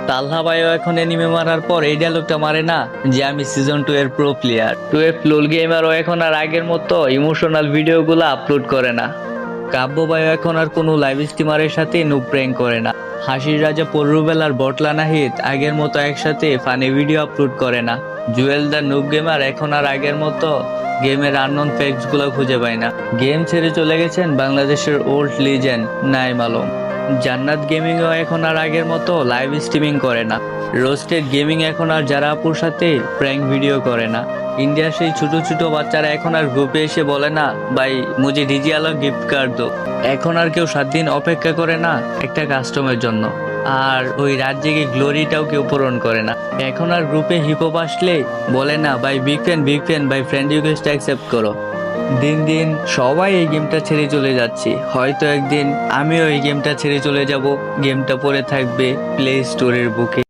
তালহা ভাইও এখন এনিমে মারার পর এই ডায়লগটা মারে না যে আমি সিজন 2 এর প্রো প্লেয়ার। 12 লোল গেমারও এখন আর আগের মতো ইমোশনাল ভিডিওগুলো আপলোড করে না। কাব্য ভাইও এখন আর কোনো লাইভ স্ট্রিমারের সাথে নুব প্র্যাঙ্ক করে না। হাসির রাজা পররুবেল আর বটলা নাহিদ আগের মতো একসাথে ফানি ভিডিও আপলোড করে না। জুয়েল দ্য নুব গেমার এখন আর আগের মতো গেমের আননোন ফ্যাক্টস গুলো খুঁজে পায় না। গেম ছেড়ে চলে গেছেন বাংলাদেশের ওল্ড লিজেন্ড নাইম আলম। জান্নাত গেমিংও এখন আর আগের মতো লাইভ স্ট্রিমিং করে না। রোস্টেড গেমিং এখন আর যারা আপুর সাথে প্র্যাঙ্ক ভিডিও করে না। ইন্ডিয়ার সেই ছোট ছোট বাচ্চারা এখন আর গ্রুপে এসে বলে না ভাই মুঝে ডিজি আলো গিফট কার্ড দো। এখন আর কেউ 7 দিন অপেক্ষা করে না একটা কাস্টমের জন্য। আর ওই রাত জেগে গ্লোরিটাও কেউ পূরণ করে না। এখন আর গ্রুপে হিপহপ আসলে বলে না ভাই বিগ ফ্যান ভাই ফ্রেন্ড রিকোয়েস্ট অ্যাকসেপ্ট করো। দিন দিন সবাই এই গেমটা ছেড়ে চলে যাচ্ছে। হয়তো একদিন আমিও এই গেমটা ছেড়ে চলে যাব। গেমটা পড়ে থাকবে প্লে স্টোরের বুকে।